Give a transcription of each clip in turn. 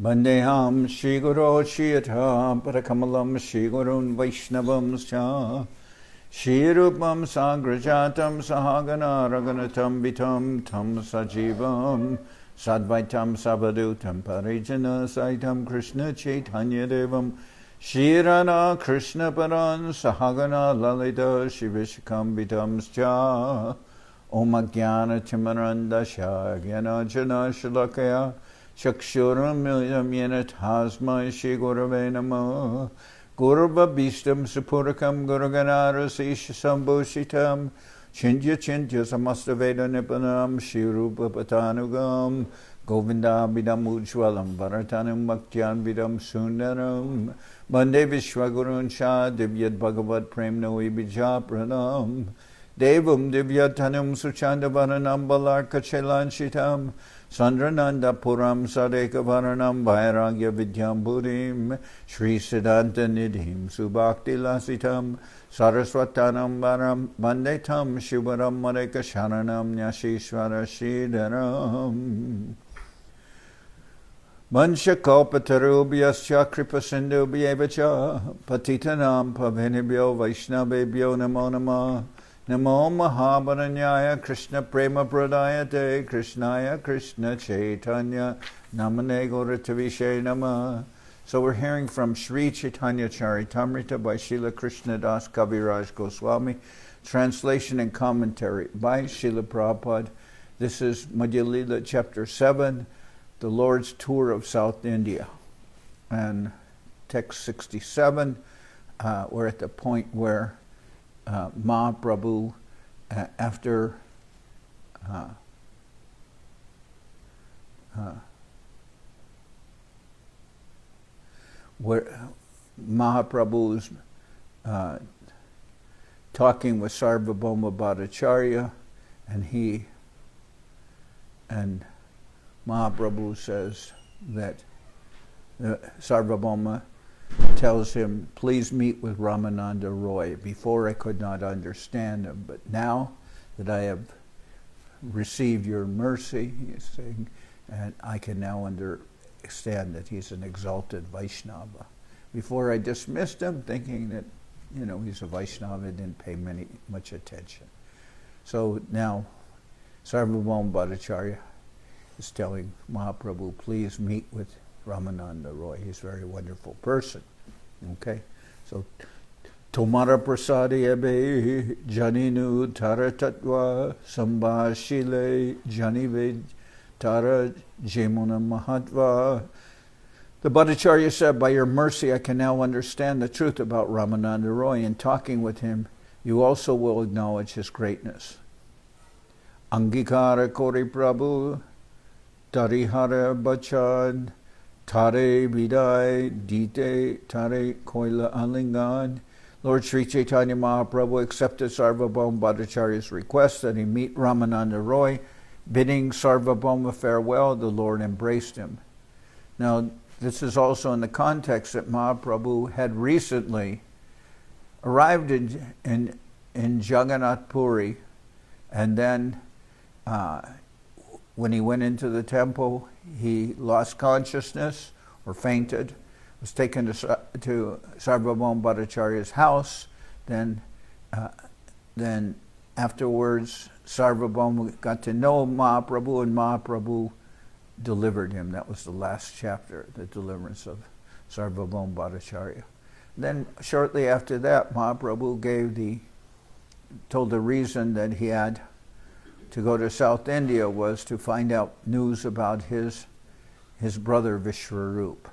Bandeham Shri Guru Shiyata Parakamalam Shri Gurun Vaishnavam Scha Shri Rupam Sagrajatam Sahagana Raganatam Vitam Tam Sajivam Sadvaitam Savadutam Parijana Saitam Krishna Chaitanya Devam Shri Radha Krishna Paran Sahagana Lalita Shivishakam Vitam Scha Om Ajnana Timarandasha Jnana Jana Shalakaya Chakshuram Yena Tasmai Shri Gurave Namah Gurva Bhistam Supurakam Guruganara Sisha Sambhushitam Chindya Chindya Samasthaveda Nipanam Shri Rupa Patanugam Govinda Bidam Ujwalam Bharatanam Bhaktyan Bidam Sundaram Bande Vishwagurun Shah Divyat Bhagavad Prem Noi Bija Pranam Devam Divyatanam Suchanda Varanam Balarka Chelanchitam Sandrananda Puram Sadeka Varanam Vairagya Vidyam Buddhim Shri Siddhanta Nidhim Subhakti Lasitam Saraswatanam Varam Bandetam Shivaram Mareka Sharanam Nyashishvara Shridaram Mansha Kalpatarubhyascha Kripasindubhyevacha Patitanam Pavenibhyo Vaishnavebhyo Namo Namah Namo Mahabharanyaya Krishna Prema Pradayate Krishnaya Krishna Chaitanya Namane Gauratavishe Namah. So we're hearing from Sri Chaitanya Charitamrita by Srila Krishnadas Kaviraj Goswami, translation and commentary by Srila Prabhupada. This is Madhya-lila chapter 7, the Lord's tour of South India. And text 67, we're at the point where Mahaprabhu, after where Mahaprabhu's talking with Sarvabhauma Bhattacharya, and Mahaprabhu says that Sarvabhauma tells him, please meet with Ramananda Roy. Before I could not understand him, but now that I have received your mercy, he's saying, and I can now understand that he's an exalted Vaishnava. Before I dismissed him, thinking that, he's a Vaishnava, didn't pay much attention. So now Sarvabhauma Bhattacharya is telling Mahaprabhu, please meet with Ramananda Roy. He's a very wonderful person. Okay? So, Tomara prasadi ebe janinu taratatva sambhashile janived tara jemuna mahatva. The Bhattacharya said, by your mercy I can now understand the truth about Ramananda Roy. In talking with him, you also will acknowledge his greatness. Angikara kori prabhu tarihara bachan Tare Vidai Dite Tare Koila Alingan. Lord Sri Chaitanya Mahaprabhu accepted Sarvabhauma Bhattacharya's request that he meet Ramananda Roy. Bidding Sarvabhauma farewell, the Lord embraced him. Now, this is also in the context that Mahaprabhu had recently arrived in Jagannath Puri, and then when he went into the temple, he lost consciousness or fainted, was taken to Sarvabhauma Bhattacharya's house. Then afterwards, Sarvabhauma got to know Mahaprabhu, and Mahaprabhu delivered him. That was the last chapter, the deliverance of Sarvabhauma Bhattacharya. Then shortly after that, Mahaprabhu told the reason that he had to go to South India was to find out news about his brother Vishwarup.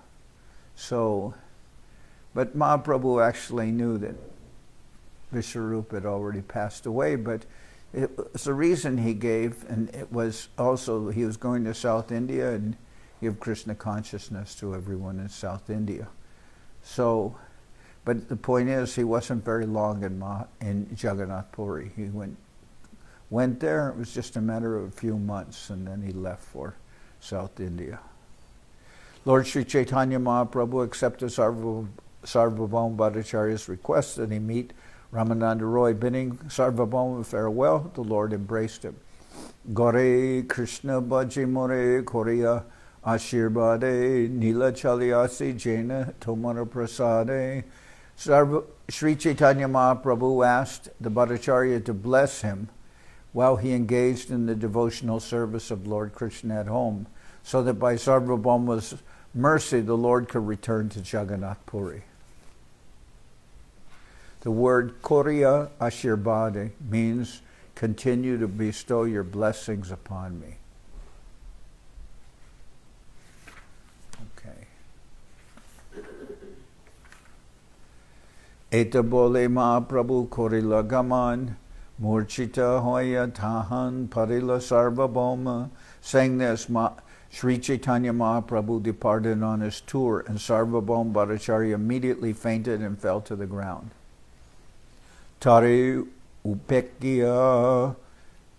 So, but Mahaprabhu actually knew that Vishwarup had already passed away, but it was the reason he gave, and it was also he was going to South India and give Krishna consciousness to everyone in South India. So, but the point is, he wasn't very long in Jagannath Puri. He went there, it was just a matter of a few months, and then he left for South India. Lord Sri Chaitanya Mahaprabhu accepted Sarvabhauma Bhattacharya's request that he meet Ramananda Roy. Bidding Sarvabhauma farewell, the Lord embraced him. Gore Krishna Bhaji More Korea Ashirbade Nila Chalyasi Jaina Tomara Prasade. Sri Chaitanya Mahaprabhu asked the Bhattacharya to bless him while he engaged in the devotional service of Lord Krishna at home, so that by Sarvabhauma's mercy the Lord could return to Jagannath Puri. The word Korya Ashirbade means continue to bestow your blessings upon me. Eta bole Mahaprabhu Korila Gaman, Murchita Hoya Tahan Parila Sarvabhauma. Saying this, Sri Chaitanya Mahaprabhu departed on his tour, and Sarvabhauma Bhattacharya immediately fainted and fell to the ground. Tare Upekya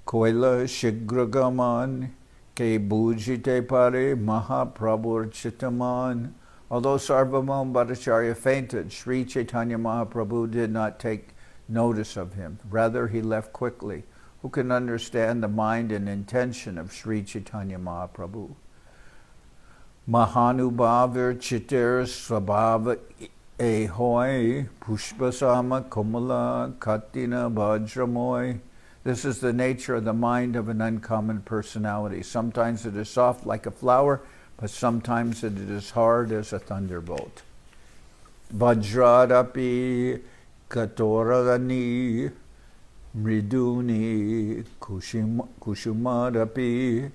Koila Shigragaman Ke Bujite Pare Mahaprabhu Chitaman. Although Sarvabhauma Bhattacharya fainted, Sri Chaitanya Mahaprabhu did not take notice of him. Rather, he left quickly. Who can understand the mind and intention of Sri Chaitanya Mahaprabhu? Mahanubhavir chitir svabhava ehoi pushpasama komala katina vajramoy. This is the nature of the mind of an uncommon personality. Sometimes it is soft like a flower, but sometimes it is hard as a thunderbolt. Vajradapi katorani mriduni kushumadapi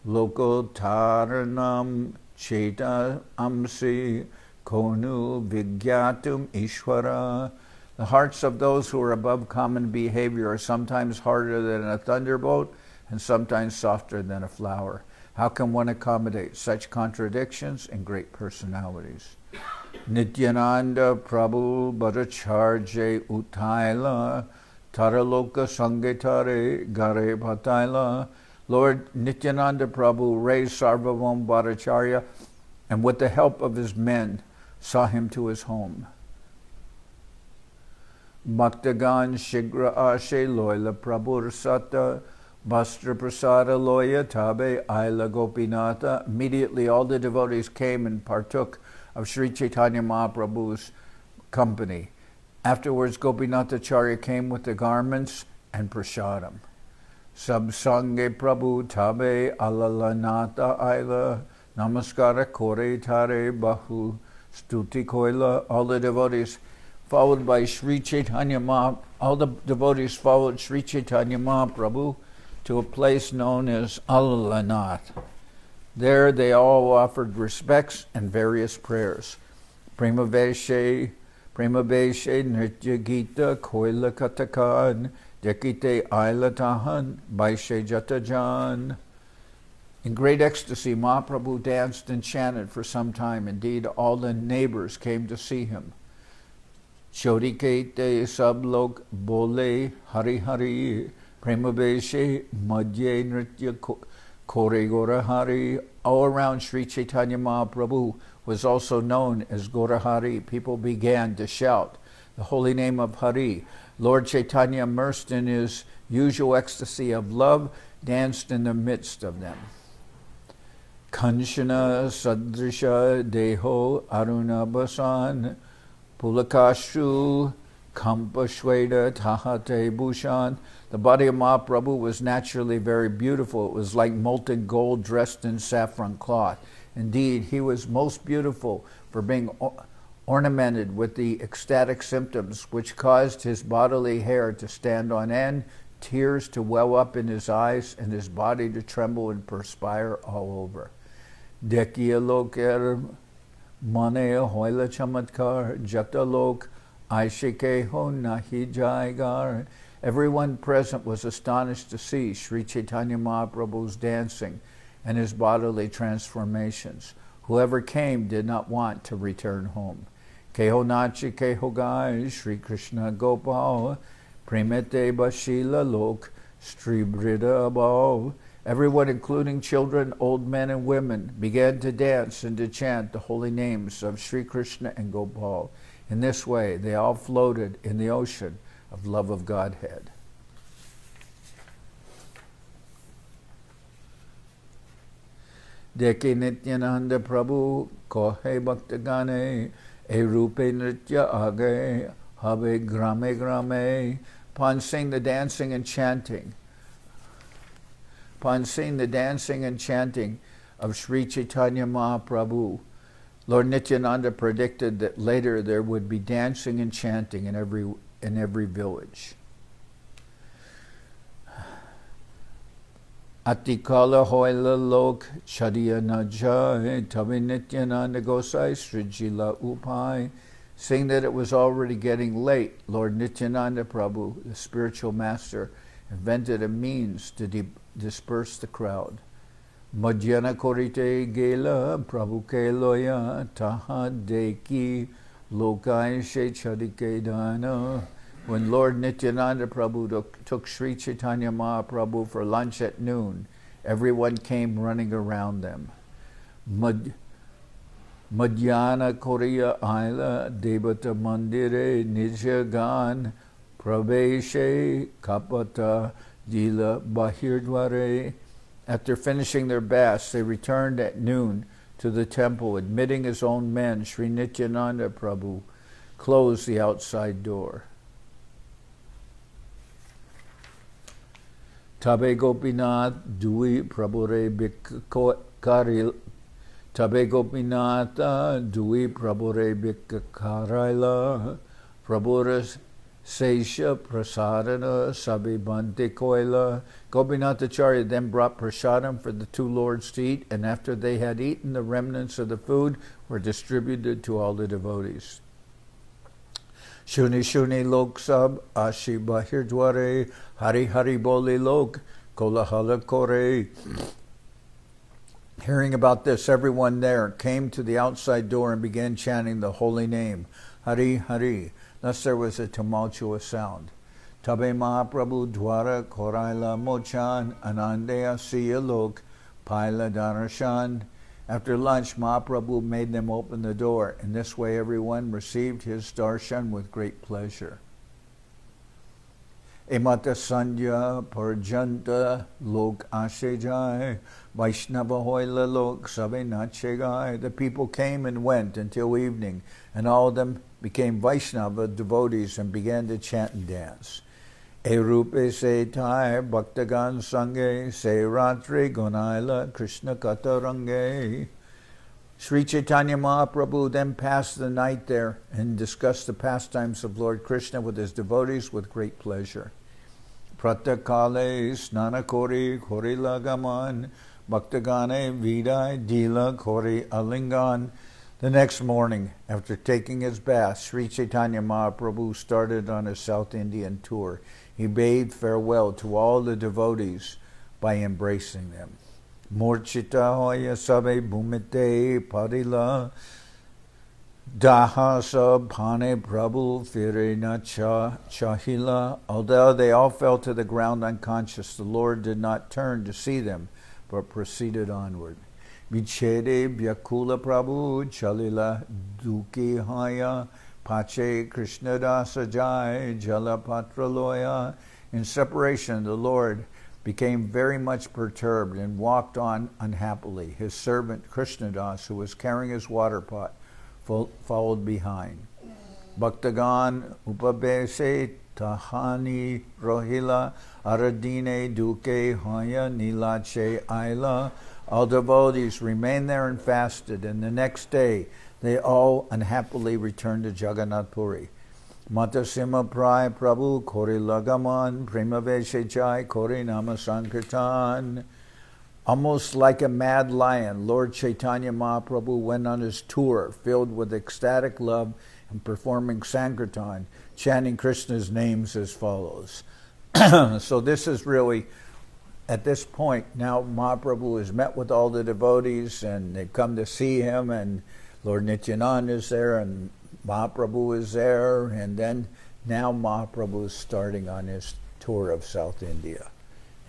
lokotaranam cheta amsi konu vigyatum ishvara. The hearts of those who are above common behavior are sometimes harder than a thunderbolt and sometimes softer than a flower. How can one accommodate such contradictions and great personalities? Nityananda Prabhu Bhattacharya Utaila Taraloka Sangetare Gare Bhataila. Lord Nityananda Prabhu raised Sarvabhauma Bhattacharya and with the help of his men saw him to his home. Bhaktagan Shigra Ashe Loila Prabhur Sata Bastra Prasada Loya Tabe Aila Gopinata. Immediately all the devotees came and partook of Sri Chaitanya Mahaprabhu's company. Afterwards, Gopinathacharya came with the garments and prasadam. Sabsange Prabhu Tabe Alalanata Aila Namaskara Kore Tare Bahu Stuti Koila. All the devotees followed by Sri Chaitanya Mahaprabhu. All the devotees followed Sri Chaitanya Mahaprabhu to a place known as Alalanath. There they all offered respects and various prayers. Premaveshe Nritya Gita Koila Katakan Dekite Ailatahan Baishe Jatajan. In great ecstasy, Mahaprabhu danced and chanted for some time. Indeed, all the neighbors came to see him. Chodikete Sablok Bole Hari Hari Premaveshe Madhye Nritya Kore Gorahari. All around Sri Chaitanya Mahaprabhu was also known as Gorahari. People began to shout the holy name of Hari. Lord Chaitanya, immersed in his usual ecstasy of love, danced in the midst of them. Kanshana Sadrisha Deho Aruna Basan Pulakashu Kampashweda Tahate Bhushan. The body of Mahaprabhu was naturally very beautiful. It was like molten gold dressed in saffron cloth. Indeed, he was most beautiful for being ornamented with the ecstatic symptoms which caused his bodily hair to stand on end, tears to well up in his eyes, and his body to tremble and perspire all over. Dekya loker mane hoila chamatkar jatalok aishikeho nahi jaigar. Everyone present was astonished to see Sri Chaitanya Mahaprabhu's dancing and his bodily transformations. Whoever came did not want to return home. Keho nachi keho gai Sri Krishna Gopal Primete Bashila Lok Stribrida Abal. Everyone, including children, old men, and women, began to dance and to chant the holy names of Sri Krishna and Gopal. In this way, they all floated in the ocean of love of Godhead. Deke Nityananda Prabhu Kohe Bhaktagane E Rupe Nritya Age Habe Grame Grame. Upon seeing the dancing and chanting, of Sri Chaitanya Mahaprabhu, Lord Nityananda predicted that later there would be dancing and chanting in every village. Atikala hoila lok chadiya najai tabi Nityananda gosai srijila upai. Seeing that it was already getting late, Lord Nityananda Prabhu, the spiritual master, invented a means to disperse the crowd. Madhyana korite gela Prabhu ke loya taha deki lokai she chadike dana. When Lord Nityananda Prabhu took Sri Chaitanya Mahaprabhu for lunch at noon, everyone came running around them. Madhyana Korea Aila Devata Mandire Nijagan Praveshe Kapata Dila Bahirdware. After finishing their baths, they returned at noon to the temple. Admitting his own men, Sri Nityananda Prabhu closed the outside door. Tabe Gopinath Dui Prabhure Bhikkaril Tabe Gopinata Dui Prabhure Bhikkarila Prabhura Seisha Prasadana Sabi Bante Koila. Gopinathacharya then brought prasadam for the two lords to eat, and after they had eaten, the remnants of the food were distributed to all the devotees. Shuni Shuni Lok Sab Ashi Bahirdware Hari Hari Boli Lok Kolahala Kore. Hearing about this, everyone there came to the outside door and began chanting the holy name, Hari Hari. Thus there was a tumultuous sound. Tabe Mahaprabhu Dwara Koraila Mochan Anandeya Siya Lok Paila Dharashan. After lunch, Mahaprabhu made them open the door. In this way, everyone received his darshan with great pleasure. Emata Sandhya Parjanta Lok Ashejai Vaishnava Hoila Lok Sabe Nachegai. The people came and went until evening, and all of them became Vaishnava devotees and began to chant and dance. Erupe se thai bhaktagan sange se ratri gonaila Krishna katarange. Sri Chaitanya Mahaprabhu then passed the night there and discussed the pastimes of Lord Krishna with his devotees with great pleasure. Pratakale snana kori korila gaman bhaktagane vidai dila kori alingan. The next morning, after taking his bath, Sri Chaitanya Mahaprabhu started on his South Indian tour. He bade farewell to all the devotees by embracing them. Murchita hoya sabe bhumite padila daha sabhane prabhu firena chahila. Although they all fell to the ground unconscious, the Lord did not turn to see them, but proceeded onward. Vichede Vyakula Prabhu Chalila Duki Haya Pache Krishnadasa Jai Jalapatraloya. In separation, the Lord became very much perturbed and walked on unhappily. His servant Krishnadas, who was carrying his water pot, followed behind. Bhaktagan Upabese Tahani Rohila Aradine Duke Haya Nilache Aila. All devotees remained there and fasted, and the next day they all unhappily returned to Jagannath Puri. Matasima Prai Prabhu Kori Lagaman Premaveshe Jai Kori Nama Sankirtan. Almost like a mad lion, Lord Chaitanya Mahaprabhu went on his tour filled with ecstatic love and performing Sankirtan, chanting Krishna's names as follows. So this is really, at this point, now Mahaprabhu has met with all the devotees and they've come to see him, and Lord Nityananda is there and Mahaprabhu is there, and then now Mahaprabhu is starting on his tour of South India.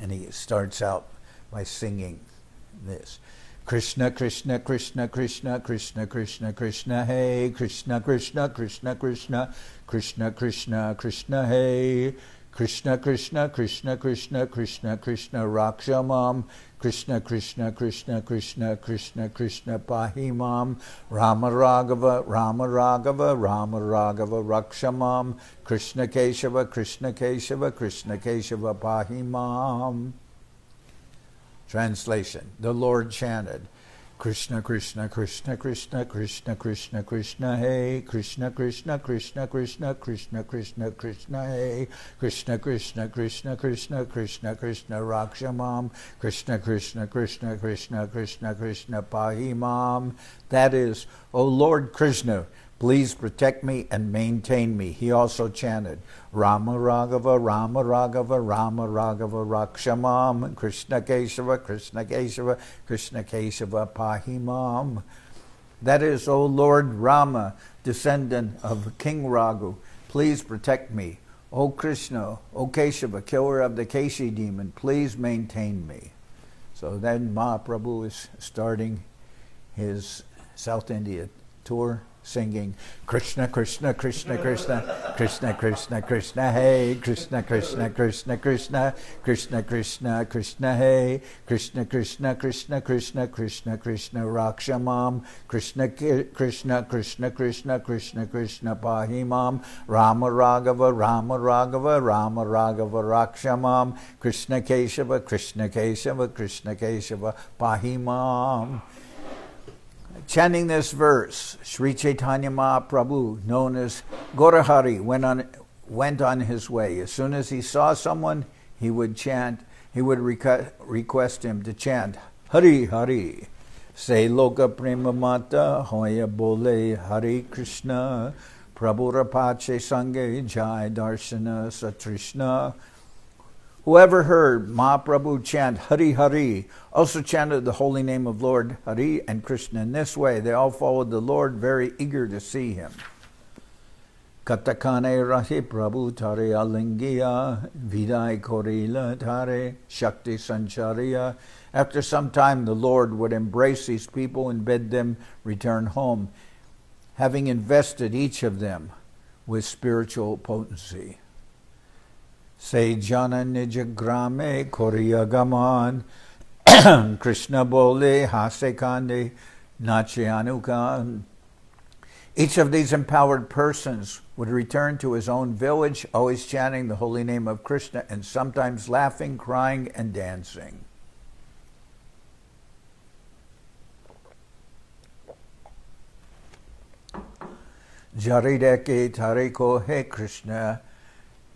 And he starts out by singing this. Krishna, Krishna, Krishna, Krishna, Krishna, Krishna, Krishna, Hey, Krishna, Krishna, Krishna, Krishna, Krishna, Krishna, Krishna, Hey, Krishna Krishna Krishna Krishna Krishna Krishna Rakshamam, Krishna Krishna Krishna Krishna Krishna Krishna Pahimam, Rama Raghava Rama Raghava Rama Raghava Rakshamam, Krishna Keshava Krishna Keshava Krishna Keshava Pahimam. Translation. The Lord chanted, Krishna Krishna Krishna Krishna Krishna Krishna Krishna Hey, Krishna Krishna Krishna Krishna Krishna Krishna Krishna Hey, Krishna Krishna Krishna Krishna Krishna Krishna Rakshamam, Krishna Krishna Krishna Krishna Krishna Krishna Pahimam. That is, O Lord Krishna, please protect me and maintain me. He also chanted, Rama Raghava, Rama Raghava, Rama Raghava Rakshamam, Krishna Keshava, Krishna Keshava, Krishna Keshava Pahimam. That is, O Lord Rama, descendant of King Raghu, please protect me. O Krishna, O Keshava, killer of the Keshi demon, please maintain me. So then Mahaprabhu is starting his South India tour, singing Krishna Krishna Krishna Krishna Krishna Krishna Krishna Hey, Krishna Krishna Krishna Krishna Krishna Krishna Krishna Hey, Krishna Krishna Krishna Krishna Krishna Krishna Rakshamam, Krishna Krishna Krishna Krishna Krishna Krishna Pahimam, Rama Raghava Rama Raghava Rama Raghava Rakshamam, Krishna Keshava Krishna Keshava Krishna Keshava Pahimam. Chanting this verse, Sri Chaitanya Mahaprabhu, known as Gaurahari, went on his way. As soon as he saw someone, he would request him to chant, Hari Hari. Say Loka Prema Mata, Hoya Bole, Hari Krishna, Prabhu Rapache Sange, Jai Darshana Satrishna. Whoever heard Mahaprabhu chant Hari Hari also chanted the holy name of Lord Hari and Krishna. In this way, they all followed the Lord, very eager to see him. Katakane Rahi Prabhu Tare Alingiya, Vidai Korila Tare, Shakti Sanchariya. After some time, the Lord would embrace these people and bid them return home, having invested each of them with spiritual potency. Say Jana Nija Grame Koriyagaman, Krishna Bole Hasekande Nachyanukan. Each of these empowered persons would return to his own village, always chanting the holy name of Krishna and sometimes laughing, crying, and dancing. Jarideke Tareko He Krishna.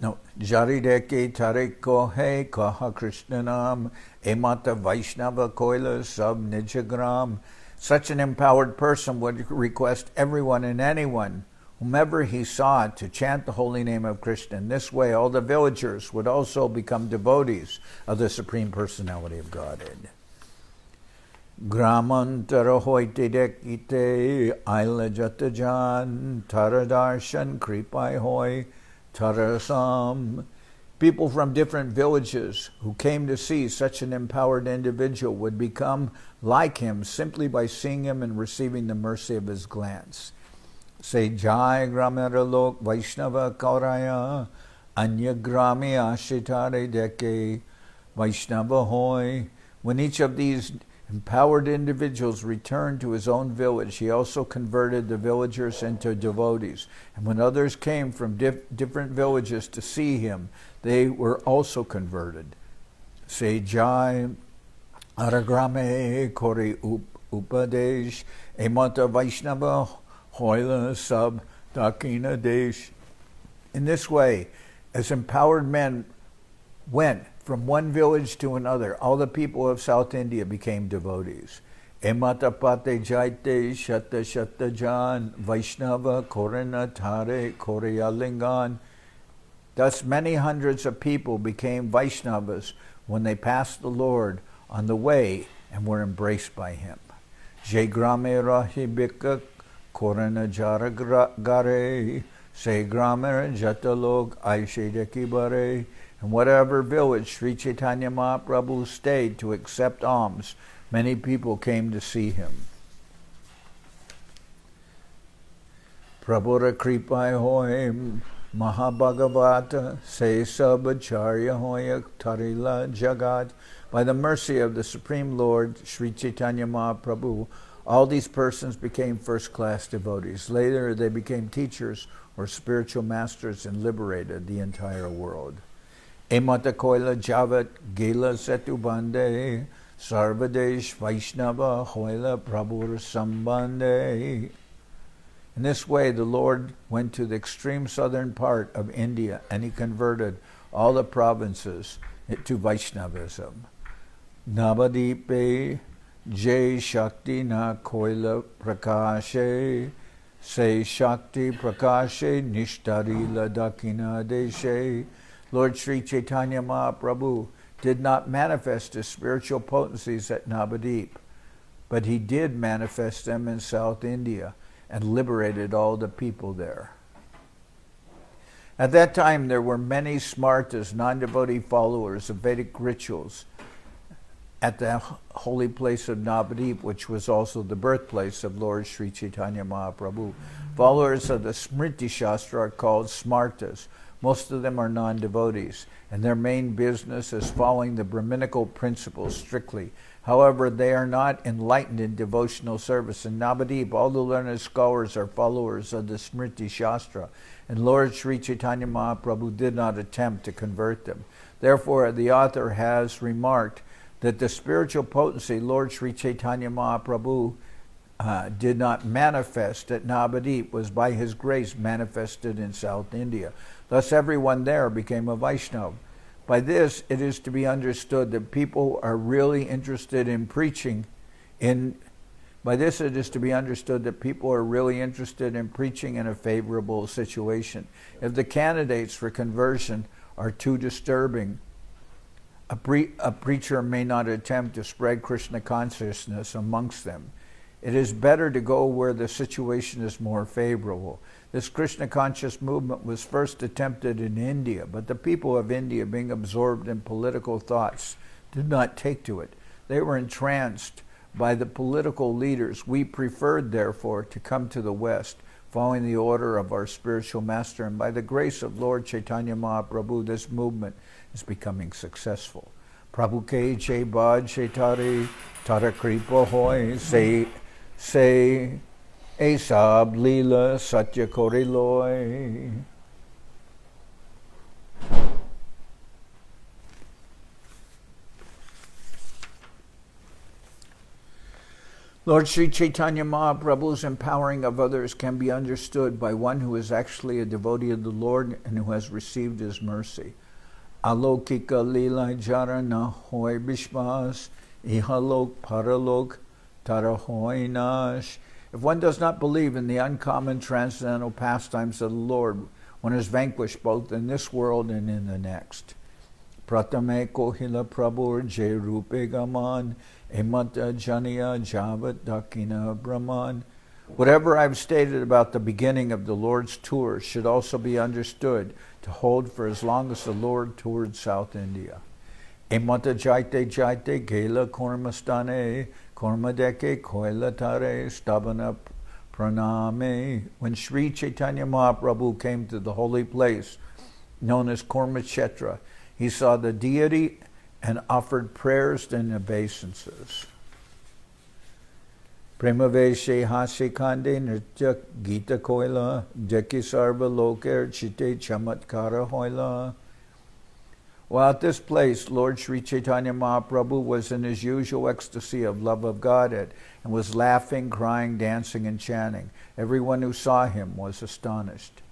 No, Jarideke Tareko He Kaha Krishnanam, Emata Vaishnava Koila Sab Nijagram. Such an empowered person would request everyone and anyone, whomever he saw, to chant the holy name of Krishna. In this way, all the villagers would also become devotees of the Supreme Personality of Godhead. Gramantara hoite dekite aila jatajan taradarshan kripai hoy tarasam. People from different villages who came to see such an empowered individual would become like him simply by seeing him and receiving the mercy of his glance. Say Jai Gramara Lok Vaishnava Kauraya Anya Grami Ashitare Deke Vaishnava Hoy. When each of these empowered individuals returned to his own village, he also converted the villagers into devotees. And when others came from different villages to see him, they were also converted. Say Jai Aragrame Kori Upadesh Emata Vaishnava Hoila Sab Dakina Desh. In this way, as empowered men went from one village to another, all the people of South India became devotees. Emata Pate Jaite Shata Shata Jan Vaishnava Korana Tare Korealingan. Thus many hundreds of people became Vaishnavas when they passed the Lord on the way and were embraced by him. Je grame rahibika korana jaragare se gramer jatalog aishedeki bare. In whatever village Sri Chaitanya Mahaprabhu stayed to accept alms, many people came to see him. Prabhura kripai hoy Mahabhagavata se sabacharya hoya tarila jagat. By the mercy of the Supreme Lord, Sri Chaitanya Mahaprabhu, all these persons became first-class devotees. Later, they became teachers or spiritual masters and liberated the entire world. Emata koila javat gela setubande sarvadesh vaishnava hoila prabhur sambande. In this way, the Lord went to the extreme southern part of India and he converted all the provinces to Vaishnavism. Navadipe Jai Shakti na Koila Prakashe Se Shakti Prakashe Nishtarila Dakina Deshe. Lord Sri Chaitanya Mahaprabhu did not manifest his spiritual potencies at Navadip, but he did manifest them in South India and liberated all the people there. At that time, there were many smartas, non-devotee followers of Vedic rituals at the holy place of Navadip, which was also the birthplace of Lord Sri Chaitanya Mahaprabhu. Followers of the Smriti Shastra are called smartas. Most of them are non-devotees, and their main business is following the Brahminical principles strictly. However, they are not enlightened in devotional service. In Navadip, all the learned scholars are followers of the Smriti Shastra, and Lord Sri Chaitanya Mahaprabhu did not attempt to convert them. Therefore, the author has remarked that the spiritual potency Lord Sri Chaitanya Mahaprabhu did not manifest at Navadip was by his grace manifested in South India. Thus, everyone there became a Vaishnava. By this, it is to be understood that people are really interested in preaching in a favorable situation. If the candidates for conversion are too disturbing, a preacher may not attempt to spread Krishna consciousness amongst them. It is better to go where the situation is more favorable. This Krishna conscious movement was first attempted in India, but the people of India, being absorbed in political thoughts, did not take to it. They were entranced by the political leaders. We preferred, therefore, to come to the West, following the order of our spiritual master, and by the grace of Lord Chaitanya Mahaprabhu, this movement is becoming successful. Prabhu ke che bad chaitari tara kripa hoy say Esab lila satya kori loy. Lord Sri Chaitanya Mahaprabhu's empowering of others can be understood by one who is actually a devotee of the Lord and who has received his mercy. Alokika lila jara na hoy bishmas, ihalok paralok tara hoy nash. If one does not believe in the uncommon transcendental pastimes of the Lord, one is vanquished both in this world and in the next. Pratame kohila prabhur je rupe gaman, emata janiya javat dakina brahman. Whatever I've stated about the beginning of the Lord's tour should also be understood to hold for as long as the Lord toured South India. Emata jaite jaite gela kormastane, kormadeke koila tare stabana praname. When Sri Chaitanya Mahaprabhu came to the holy place known as Kormakshetra, he saw the deity and offered prayers and obeisances. Premaveshe hasikande nritya gita koila deki sarva loker chite chamatkara hoila. While at this place, Lord Sri Chaitanya Mahaprabhu was in his usual ecstasy of love of Godhead and was laughing, crying, dancing, and chanting. Everyone who saw him was astonished.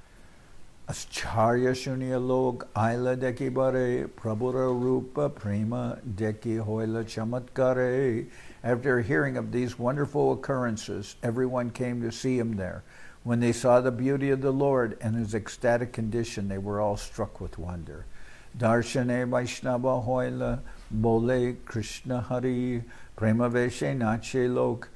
Ascharya shunya log aila deki bare prabhura rupa prema deki hoila chamatkare. After hearing of these wonderful occurrences, everyone came to see him there. When they saw the beauty of the Lord and his ecstatic condition, they were all struck with wonder. Darshane Vaishnava hoila bole Krishna Hari premaveshe nache lok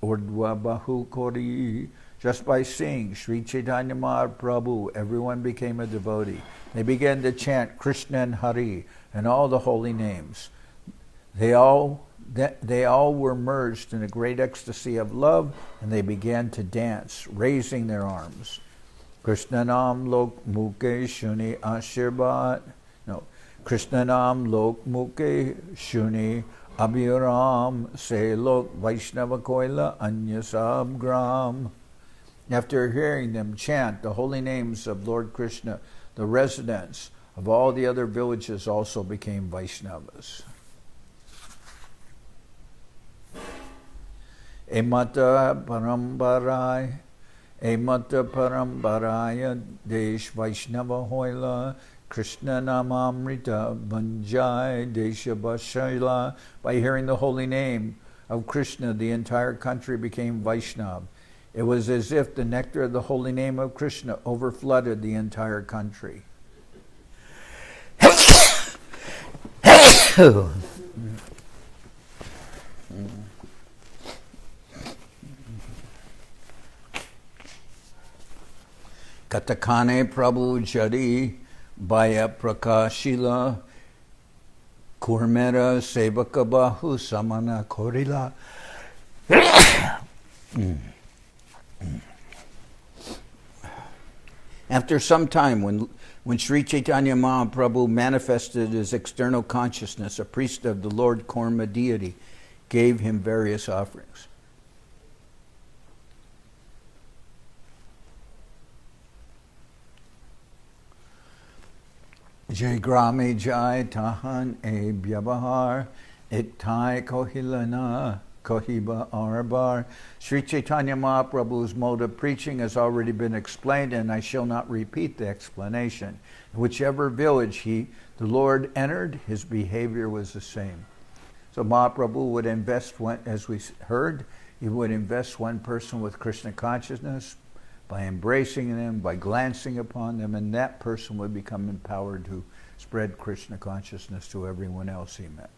urdva bahu kori. Just by seeing Sri Chaitanya Mahaprabhu, everyone became a devotee. They began to chant Krishna and Hari and all the holy names. They all were merged in a great ecstasy of love, and they began to dance, raising their arms. Krishnanam lok muke shuni ashirbat. No. Krishnanam lok muke shuni abhiram se lok Vaishnava koila anyasab gram. After hearing them chant the holy names of Lord Krishna, the residents of all the other villages also became Vaishnavas. Emata parambaraya desh Vaishnava hoila Krishna namamrita banjai desha bashaila. By hearing the holy name of Krishna, the entire country became Vaishnav. It was as if the nectar of the holy name of Krishna overflooded the entire country. Katakane Prabhu Jari Baya Prakashila Kurmera Sevaka Bahu Samana Korila. After some time, when Sri Chaitanya Mahaprabhu manifested his external consciousness, a priest of the Lord Korma deity gave him various offerings. Jai Grami Jai Tahan E Byabahar Ittai Kohilana Kohiba Arbar. Sri Chaitanya Mahaprabhu's mode of preaching has already been explained, and I shall not repeat the explanation. In whichever village the Lord entered, his behavior was the same. So Mahaprabhu would invest as we heard, he would invest one person with Krishna consciousness by embracing them, by glancing upon them, and that person would become empowered to spread Krishna consciousness to everyone else he met.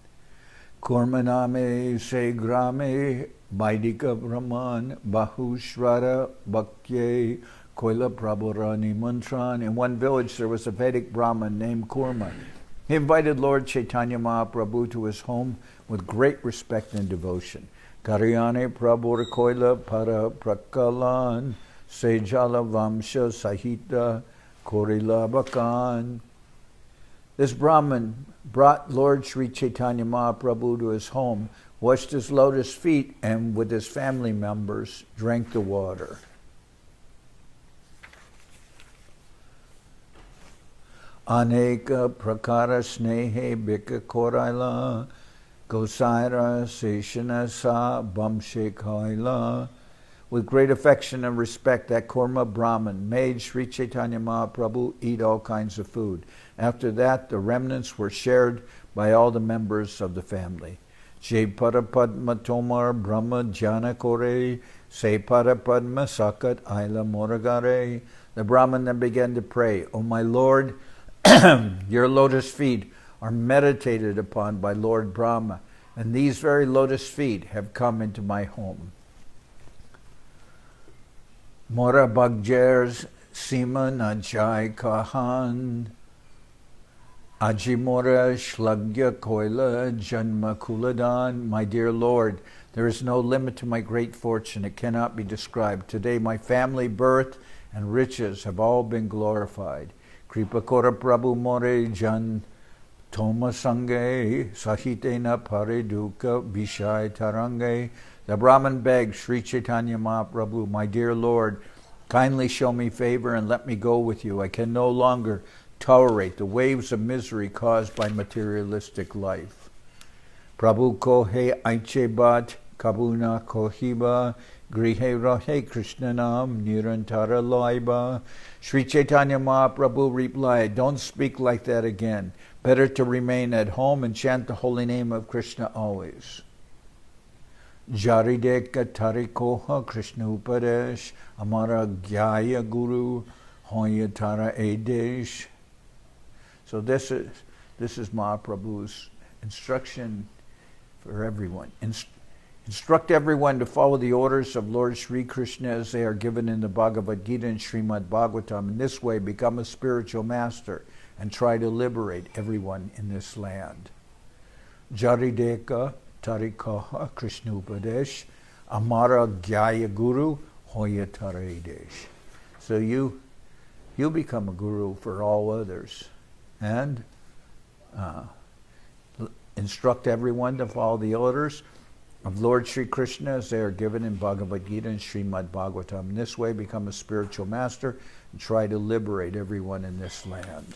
Kurmaname se grame Vaidika Brahman Bahushrara Bhaktye Koila Prabhurani Mantran. In one village there was a Vedic Brahman named Kurma. He invited Lord Chaitanya Mahaprabhu to his home with great respect and devotion. Karyane Prabhur Koila Para Prakalan Sejala Vamsha Sahita Korila Bakan. This Brahman brought Lord Sri Chaitanya Mahaprabhu to his home, washed his lotus feet, and with his family members drank the water. Aneka prakara snehe bika koraila gosaira seshana sa bamshe kaila. With great affection and respect, that Kurma Brahman made Sri Chaitanya Mahaprabhu eat all kinds of food. After that, the remnants were shared by all the members of the family. Jai Parapadma Tomar Brahma Jana Kore Se Parapadma Sakat Aila Moragare. The Brahman then began to pray, "O my Lord, your lotus feet are meditated upon by Lord Brahma, and these very lotus feet have come into my home. Mora Bagjers Sima Najai Kahan Ajimora Shlagya Koila Janma Kuladan." My dear Lord, there is no limit to my great fortune. It cannot be described. Today my family, birth, and riches have all been glorified. Kripa Kora Prabhu More Jan Toma Sange Sahitena Pare Duka Vishai Tarange. The Brahman begged Sri Chaitanya Mahaprabhu, "My dear Lord, kindly show me favor and let me go with you. I can no longer tolerate the waves of misery caused by materialistic life." Prabhu kohe aiche bat kabuna kohiba grihe rahe krishnanam nirantara laiba. Sri Chaitanya Mahaprabhu replied, "Don't speak like that again. Better to remain at home and chant the holy name of Krishna always." Jarideka tarikoha Krishna upadesh amara gyaya guru hoya tara edesh. So this is Mahaprabhu's instruction for everyone. Instruct everyone to follow the orders of Lord Sri Krishna as they are given in the Bhagavad Gita and Srimad Bhagavatam. In this way, become a spiritual master and try to liberate everyone in this land. Jarideka Tarikaha Krishna Upadesh Amara Gyaya Guru Hoya Taradesh. So you he'll become a guru for all others. And instruct everyone to follow the orders of Lord Sri Krishna as they are given in Bhagavad Gita and Srimad Bhagavatam. In this way, become a spiritual master and try to liberate everyone in this land.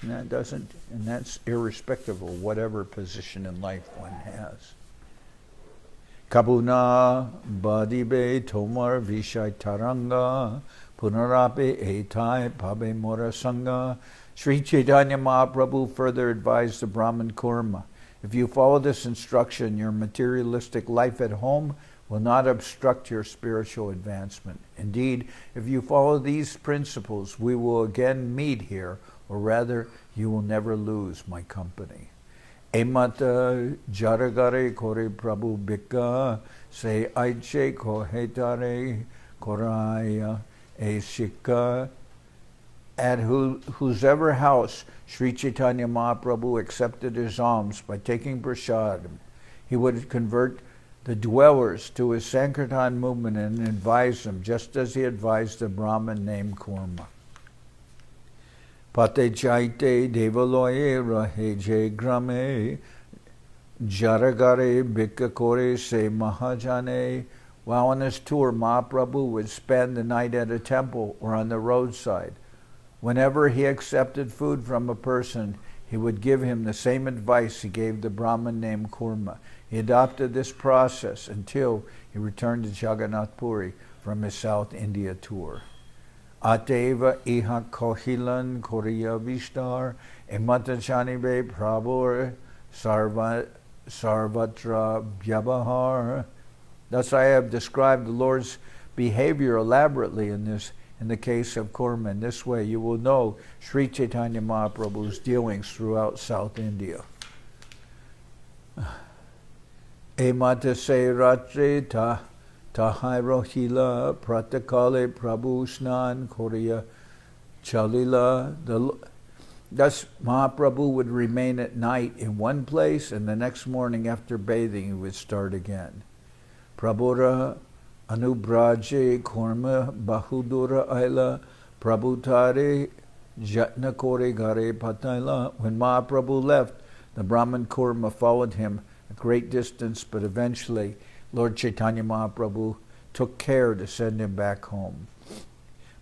And that's irrespective of whatever position in life one has. Kabuna badibe tomar vishai taranga punarape etai pabe mora sangha. Sri Chaitanya Mahaprabhu further advised the Brahman Kurma, if you follow this instruction, your materialistic life at home will not obstruct your spiritual advancement. Indeed, if you follow these principles, we will again meet here, or rather, you will never lose my company. Emata jaragare kore prabhu bika se aiche kohetare koraya e shika. At whosever house Sri Chaitanya Mahaprabhu accepted his alms by taking prasad, he would convert the dwellers to his Sankirtan movement and advise them, just as he advised the Brahmin named Kurma. Pate chaite devaloye raheje grame jaragare bhikakore se mahajane. While on his tour, Mahaprabhu would spend the night at a temple or on the roadside. Whenever he accepted food from a person, he would give him the same advice he gave the Brahmin named Kurma. He adopted this process until he returned to Jagannath Puri from his South India tour. Ateva iha kohilan korea vishtar ematachanibe prabhur sarvatra vyabhar. Thus I have described the Lord's behavior elaborately in the case of Kurma. In this way, you will know Sri Chaitanya Mahaprabhu's dealings throughout South India. Emata se ratre tahai rohila pratakale prabhu snan korea chalila. Thus, Mahaprabhu would remain at night in one place, and the next morning after bathing, he would start again. Prabhura Anubraje Kurma Bahudura Aila Prabhutare Jatna Kore Gare Pataila. When Mahaprabhu left, the Brahman Kurma followed him a great distance, but eventually Lord Chaitanya Mahaprabhu took care to send him back home.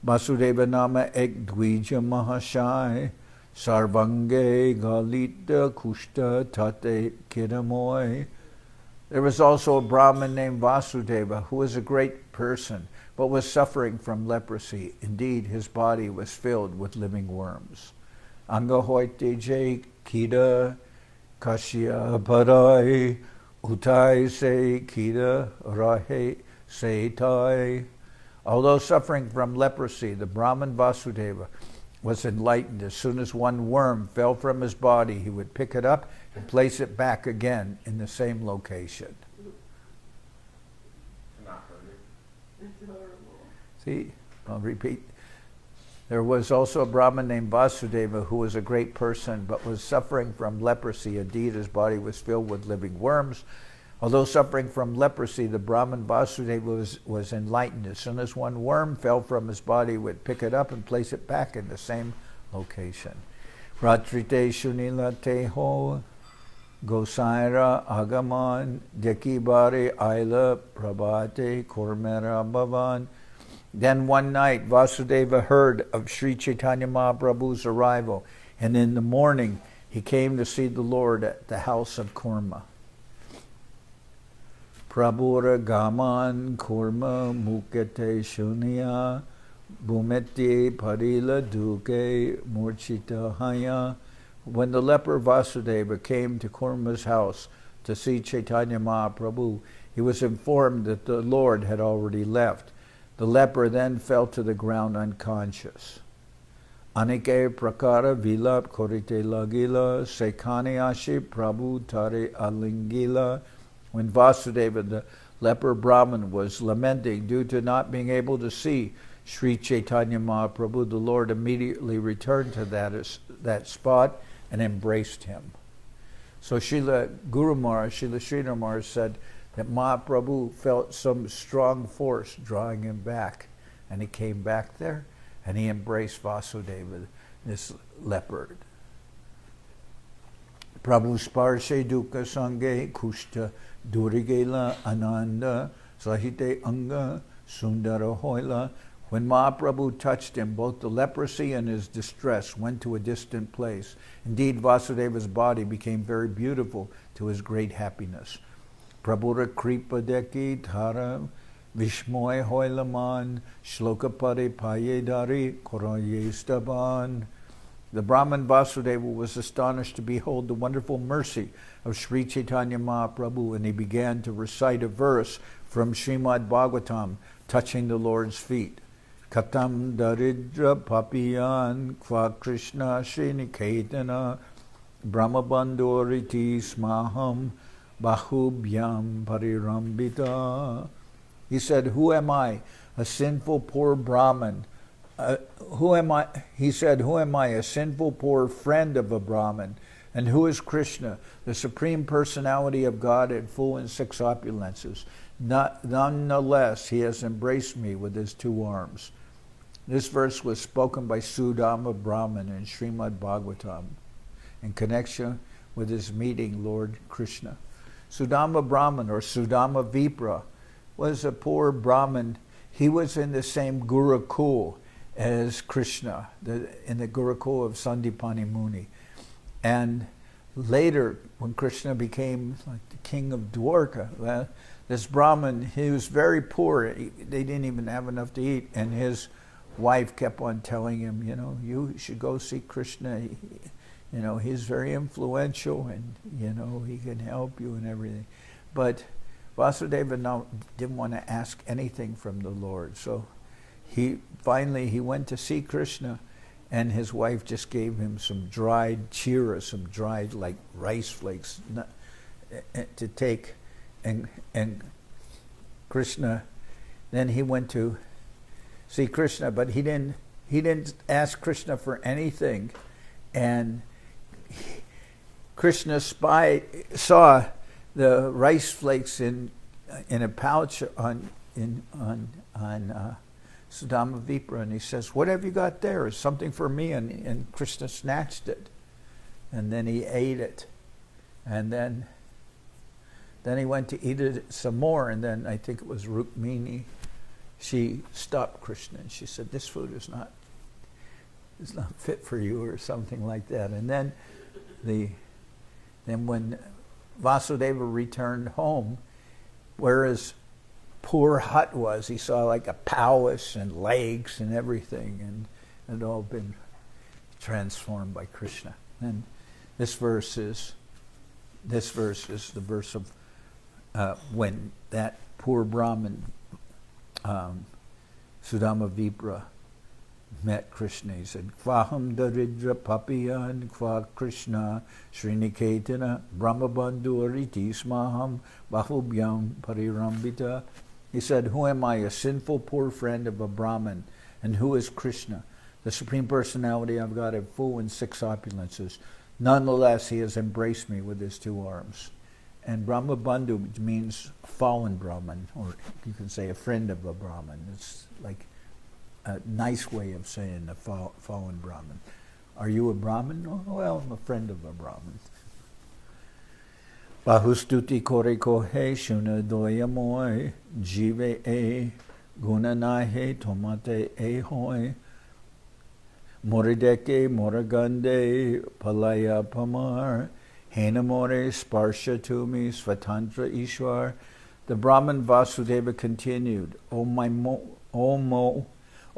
Vasudeva Nama Ek Dvija Mahashai Sarvange Galita Kushta Tate Kidamoy. There was also a Brahmin named Vasudeva who was a great person but was suffering from leprosy. Indeed, his body was filled with living worms. Angahoite je kida kashya parai utai se kida rahe se tai. Although suffering from leprosy, the Brahmin Vasudeva was enlightened. As soon as one worm fell from his body, he would pick it up and place it back again in the same location. See, I'll repeat. There was also a Brahmin named Vasudeva who was a great person but was suffering from leprosy. Indeed, his body was filled with living worms. Although suffering from leprosy, the Brahmin Vasudeva was enlightened. As soon as one worm fell from his body, he would pick it up and place it back in the same location. Ratrite Shunila Teho Gosaira Agaman Dekibare Aila Prabhate Kormera Bhavan. Then one night Vasudeva heard of Sri Chaitanya Mahaprabhu's arrival, and in the morning he came to see the Lord at the house of Kurma. Prabhura Gaman Kurma Mukete Shunya Bhumeti Parila Duke Murchita Haya. When the leper Vasudeva came to Kurma's house to see Chaitanya Mahaprabhu, he was informed that the Lord had already left. The leper then fell to the ground unconscious. Anike prakara vilap korite lagila sekani ashi prabhu tare alingila. When Vasudeva, the leper Brahmin, was lamenting due to not being able to see Sri Chaitanya Mahaprabhu, the Lord immediately returned to that spot and embraced him. So Srila Sridhar Maharaj said that Mahaprabhu felt some strong force drawing him back, and he came back there, and he embraced Vasudeva, this leopard. Prabhu sparshe dukkha sange kushta durigela ananda sahite anga sundara hoila. When Mahaprabhu touched him, both the leprosy and his distress went to a distant place. Indeed, Vasudeva's body became very beautiful to his great happiness. Prabhura kripa deki thara vishmoy hoilaman shlokapare payedari koraye staban. The Brahman Vasudeva was astonished to behold the wonderful mercy of Sri Chaitanya Mahaprabhu, and he began to recite a verse from Srimad Bhagavatam touching the Lord's feet. Katam daridra papiyan kva Krishna Sriniketana Brahmabandoriti smaham bahubhyam parirambita. He said, who am I, a sinful poor Brahmin? He said, who am I, a sinful poor friend of a Brahmin? And who is Krishna, the Supreme Personality of God and full in six opulences? Nonetheless, he has embraced me with his two arms. This verse was spoken by Sudama Brahman in Srimad Bhagavatam in connection with his meeting Lord Krishna. Sudama Brahman, or Sudama Vipra, was a poor Brahmin. He was in the same Gurukul as Krishna, in the Gurukul of Sandipani Muni. And later, when Krishna became like the king of Dwarka, this Brahmin, he was very poor. They didn't even have enough to eat. And his wife kept on telling him, you should go see Krishna. He's very influential, and, he can help you and everything. But Vasudeva didn't want to ask anything from the Lord. So he went to see Krishna, and his wife just gave him some dried chira, some dried like rice flakes to take. And Krishna, then he went to see Krishna, but he didn't ask Krishna for anything. And Krishna saw the rice flakes in a pouch on Sudama Vipra, and he says, "What have you got there? Is something for me?" And Krishna snatched it, and then he ate it, and then he went to eat it some more, and then I think it was Rukmini. She stopped Krishna and she said, "This food is not fit for you," or something like that. And then when Vasudeva returned home, where his poor hut was, he saw like a palace and lakes and everything, and it had all been transformed by Krishna. And this verse is the verse of when that poor Brahmin, Sudama Vipra, met Krishna. He said, "Kvaham daridra papiyan kva Krishna Sriniketana Brahmabandhu ariti smaham bahubhyam parirambita." He said, "Who am I, a sinful poor friend of a Brahmin? And who is Krishna, the Supreme Personality of God, in full and six opulences? Nonetheless, he has embraced me with his two arms." And Brahmabandhu means fallen Brahmin, or you can say a friend of a Brahmin. It's like a nice way of saying a fallen Brahmin. Are you a Brahmin? Oh, well, I'm a friend of a Brahmin. Bahustuti kore kohe shuna doyamoy jive e gunanahe tomate e hoy morideke moragande palaya pamar henamore sparsha tumi svatantra ishwar. The Brahman Vasudeva continued, O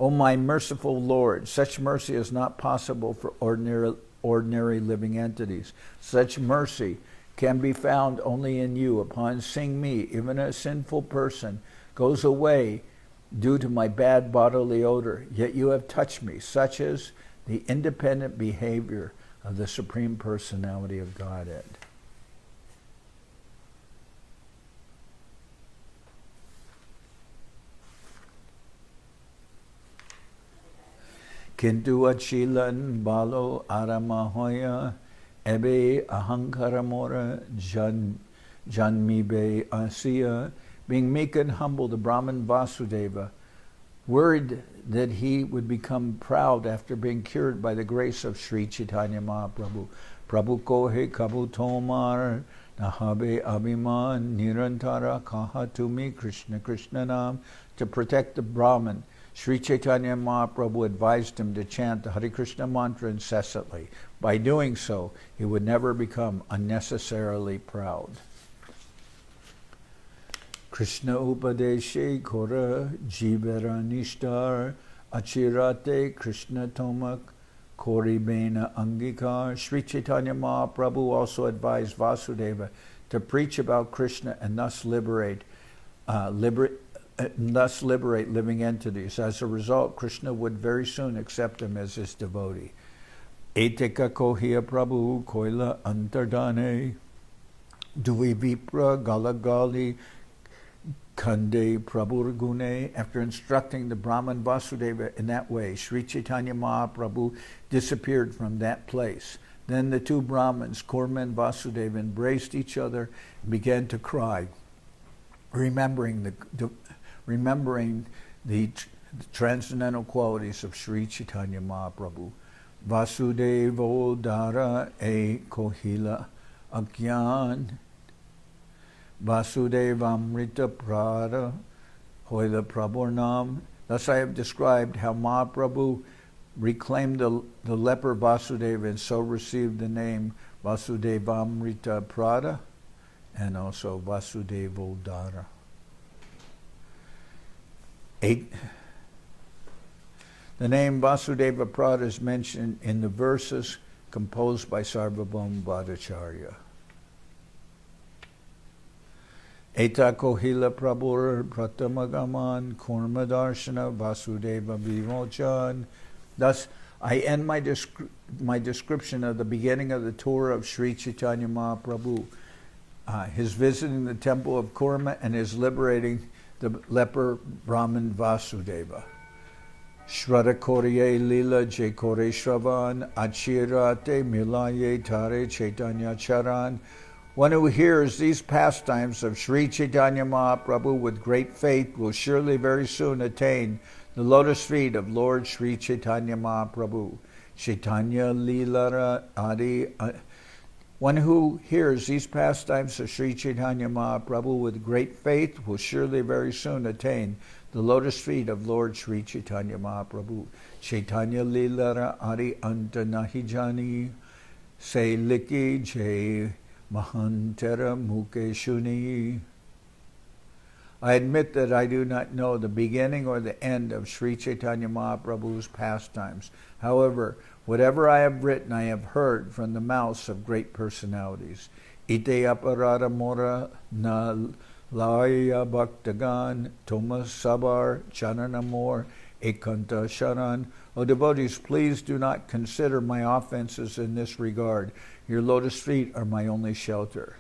my merciful Lord, such mercy is not possible for ordinary living entities. Such mercy can be found only in you. Upon seeing me, even a sinful person goes away due to my bad bodily odor, yet you have touched me. Such is the independent behavior of the Supreme Personality of Godhead. Kintu achilan balo aramahoya ebe ahankaramora janmibe asiya. Being meek and humble, the Brahman Vasudeva worried that he would become proud after being cured by the grace of Sri Chaitanya Mahaprabhu. Prabhu kohe kabu tomar nahabe abhiman nirantara kaha tumi Krishna Krishna nam. To protect the Brahmin, Sri Chaitanya Mahaprabhu advised him to chant the Hare Krishna mantra incessantly. By doing so, he would never become unnecessarily proud. Krishna upadeshe kora jivera nishtar achirate Krishna tomak koribena angikar. Sri Chaitanya Mahaprabhu also advised Vasudeva to preach about Krishna and thus liberate living entities. As a result, Krishna would very soon accept him as his devotee. Eteka kohya prabhu koila antardane duvi vipra galagali kande prabhurgune. After instructing the Brahman Vasudeva in that way, Sri Chaitanya Mahaprabhu disappeared from that place. Then the two Brahmins, Kurma and Vasudeva, embraced each other and began to cry, remembering the transcendental qualities of Sri Chaitanya Mahaprabhu. Vasudevo dara e kohila agyan Vasudevamrita prada hoila prabhurnam. Thus I have described how Mahaprabhu reclaimed the leper Vasudeva and so received the name Vasudevamrita prada and also Vasudevo dara. 8. The name Vasudeva Prada is mentioned in the verses composed by Sarvabhauma Bhattacharya. Eta kohila prabhur pratamagaman kurma darshana Vasudeva vimochan. Thus, I end my description of the beginning of the tour of Sri Chaitanya Mahaprabhu, his visiting the temple of Kurma and his liberating the leper Brahmin Vasudeva. Shraddha Korye Lila Je Kore Shravan Achirate Milaye Tare Chaitanya Charan. One who hears these pastimes of Sri Chaitanya Mahaprabhu with great faith will surely very soon attain the lotus feet of Lord Sri Chaitanya Mahaprabhu. Chaitanya Lila Adi. One who hears these pastimes of Sri Chaitanya Mahaprabhu with great faith will surely very soon attain the lotus feet of Lord Sri Chaitanya Mahaprabhu. Chaitanya Lilara Adi Anta Nahijani Se Liki Je Mahantera Muke Shuni. I admit that I do not know the beginning or the end of Sri Chaitanya Mahaprabhu's pastimes. However, whatever I have written, I have heard from the mouths of great personalities. Ite aparada mora na laya bhaktagan Thomas Sabar Chananamor ekanta sharan. O devotees, please do not consider my offenses in this regard. Your lotus feet are my only shelter.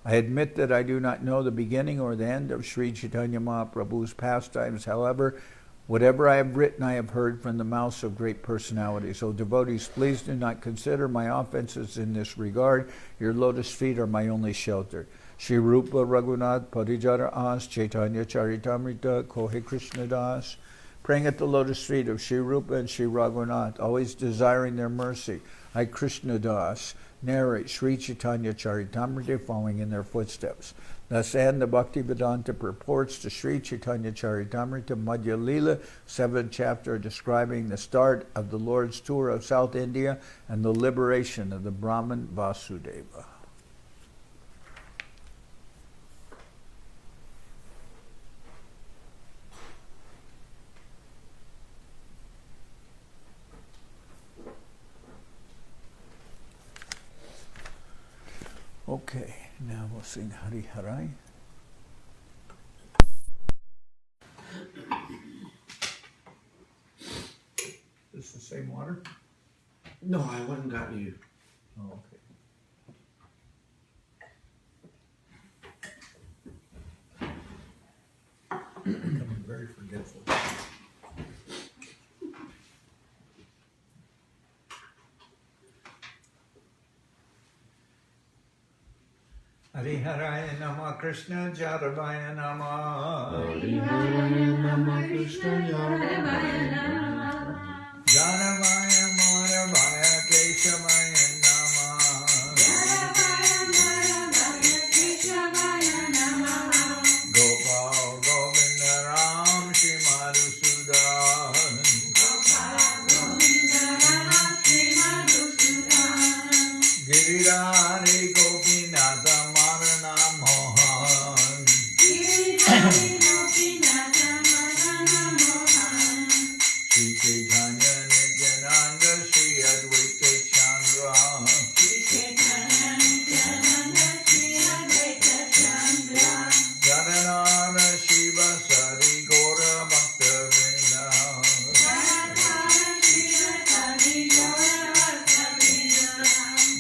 I admit that I do not know the beginning or the end of Sri Chaitanya Mahaprabhu's pastimes. However, whatever I have written, I have heard from the mouths of great personalities. O devotees, please do not consider my offenses in this regard. Your lotus feet are my only shelter. Shri Rupa Raghunath Parijara As Chaitanya Charitamrita Kohe Krishna Das. Praying at the lotus feet of Shri Rupa and Shri Raghunath, always desiring their mercy, I Krishna Das narrate Sri Chaitanya Charitamrita following in their footsteps. Thus end the Bhakti Vedanta purports to Sri Chaitanya Charitamrita Madhya-lila, 7th chapter, describing the start of the Lord's tour of South India and the liberation of the Brahmin Vasudeva. Okay, now we'll sing Hari Harai. Is this the same water? No, I went and got you. Oh, okay. Becoming very forgetful. Hari Haraya Nama Krishna Jadavaya Nama Hariharaya Nama Krishna Jadavaya Nama Janavaya Madhavaya Keshavaya Nama Gopal Govinda Ram Shri Madhusudan Giridhari Gopinatha Marana Mohan Shri Chaitanya Nityananda Shri Advaita Chandra Janardan Shiva Sari Gora Bhakta Vrinda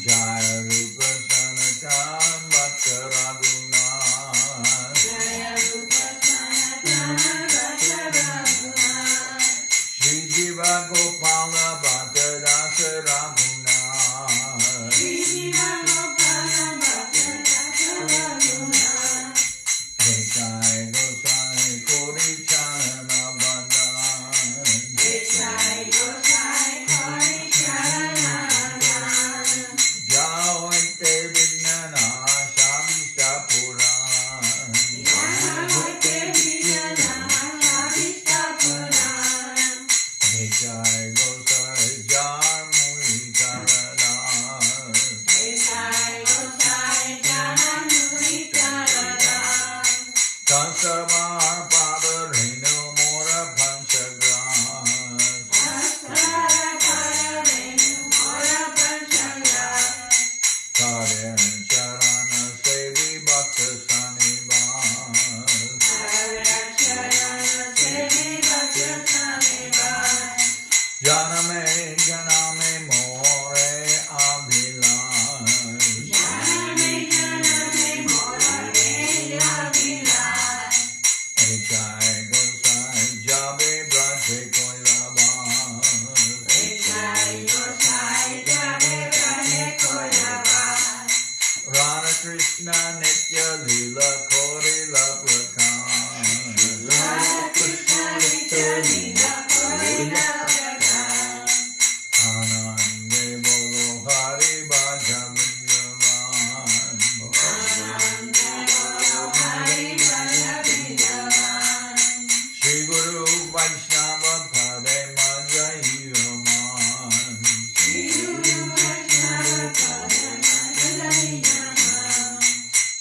Jaya Rupa Sanatan Bhakta Raghunath Shri Jiva Gopala Bhakta Dasa Raghunath Jai Gosai Kori Charana Bandhan Jaoite Vignana Shabista Puran Jai Gosai Jar Muni Karana Kansavar Pada Renu Mora Panchagras Karen Charana Sevi Bhakta Sanivas Janame Janame More Abhilash Jai Gosai Jabe Braje Koilabas Radha Krishna Nitya Lila Korila Anande Bolo Hari Bhaja Vinyavan Shri Guru Vaishnava Pade Majayaman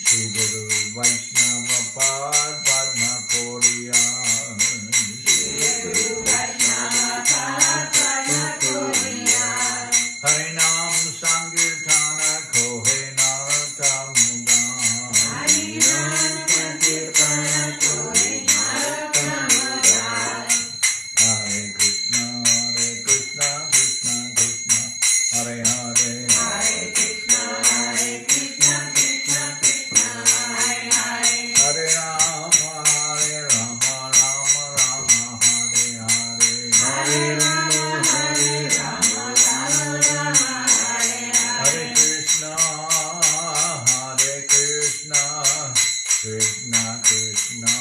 Shri Guru Vaishnava Pad Padma Koriya Harinam Sankirtana Kohe Narata Mudan Hare Krishna Krishna Krishna Hare Hare Hare Rama Rama Rama Hare Hare Hare Krishna Krishna Krishna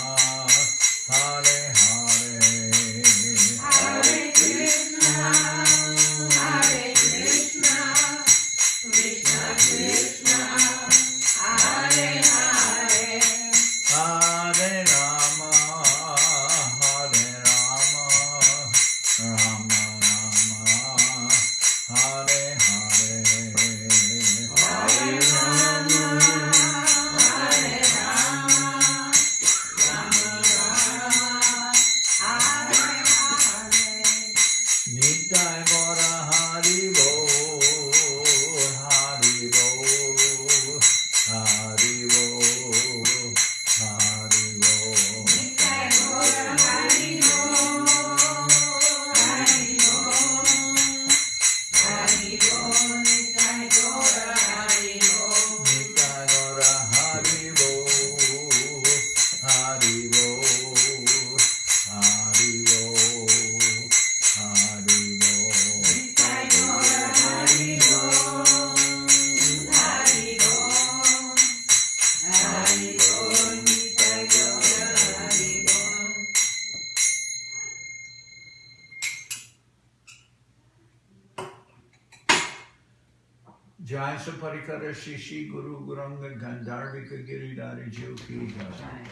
Hare Hare Hare Rama Rama Rama Hare Hare Hare Rama Jai Saparikara Shishi Guru Guranga Gandharvika Giridhari Ki Jai.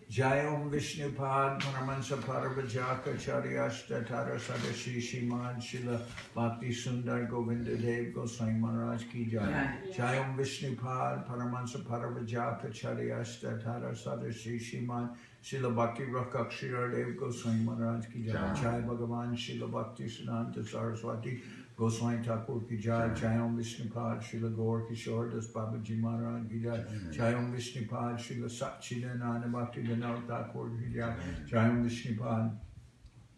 Jai Om Vishnupad Paramansa Paravajaka Charyashta Tara Sadashi Shimad Shila Bhakti Sundar Govinda Dev Goswami Maharaj Ki Jai. Jai Om Vishnupad Paramansa Paravajaka Charyashta Tara Sadashi Shimad Shila Bhakti Rakakshira Dev Goswami Maharaj Ki Jai. Jai Bhagavan Shila Bhakti Siddhanta Saraswati Goswami Thakur Ki Jai. Jai Om Vishnupad Shila Gaur Kishore Das Babaji Maharaj Ki Jai. Jai Om Vishnupad Shila Satchidananda Bhakti Vinod Thakur Ki Jai. Jai Om Vishnupad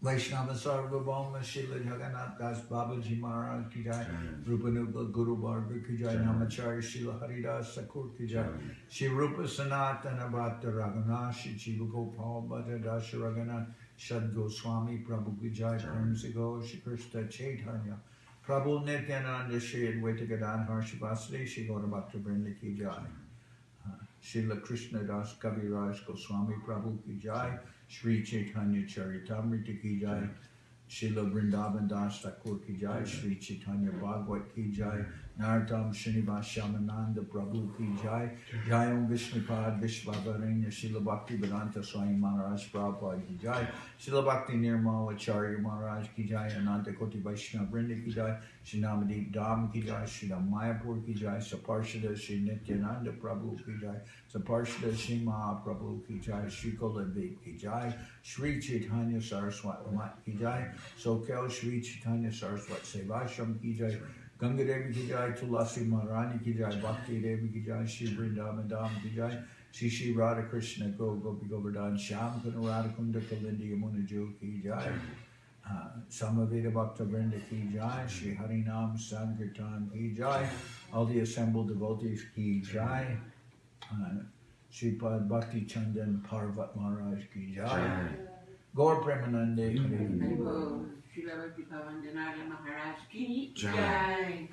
Vaishnava Sarvabhauma Shila Jagannath Das Babaji Maharaj Ki Jai. Rupanuga Guru Bhargava Ki Jai. Namacharya Shila Haridas Thakur Ki Jai. Shri Rupa Sanatana Bhatta Raghunath Shri Jiva Gopal Bhatta Dasha Raghunath Shad Goswami Prabhu Ki Jai. Premsigo Shri Krishna Chaitanya Prabhu Nityananda Shri Advaita Gadadhar Shivasade Shri Gaura Bhakta Vrinda Ki Jai. Srila Krishna Das Kaviraj Goswami Prabhu Ki Jai. Sri Chaitanya Charitamrita Ki Jai. Srila Vrindavan Das Thakur Ki Jai. Sri Chaitanya Bhagavad Ki Jai. Nartam Srinivas Shamananda Prabhu Ki Jai. Jai Om Vishnupad Vishvavaranya Srila Bhakti Vedanta Swami Maharaj Prabhupada Ki Jai. Srila Bhakti Nirmala Acharya Maharaj Ki Jai. Ananta Koti Vaishnava Vrinda Ki Jai. Shri Namadeep Dham Ki Jai. Shri Mayapur Ki Jai. Saparshada Shri Nityananda Prabhu Ki Jai. Saparshada Shri Mahaprabhu Ki Jai. Shri Koladev Ki Jai. Shri Chaitanya Saraswat Mat Ki Jai. Soquel Shri Chaitanya Saraswat Seva Ashram Ki Jai. Ganga Devi Ki Jai. Tulasi Maharani Ki Jai. Bhakti Devi Ki Jai. Shri Vrindavan Dham Ki Jai. Shri Radha Krishna Gopi Govardhan Shyam Kuna Radha Kunda Kalindi Yamuna Jo Ki Jai. Samaveda Bhakta Vrinda Ki Jai. Shri Harinam Sankirtan Ki Jai. All the assembled devotees Ki Jai. Sripad Bhakti Chandan Parvat Maharaj Ki Jai. Gaur Premanande Srila Bhakti Pavan Janardan Maharaj Ki Jai.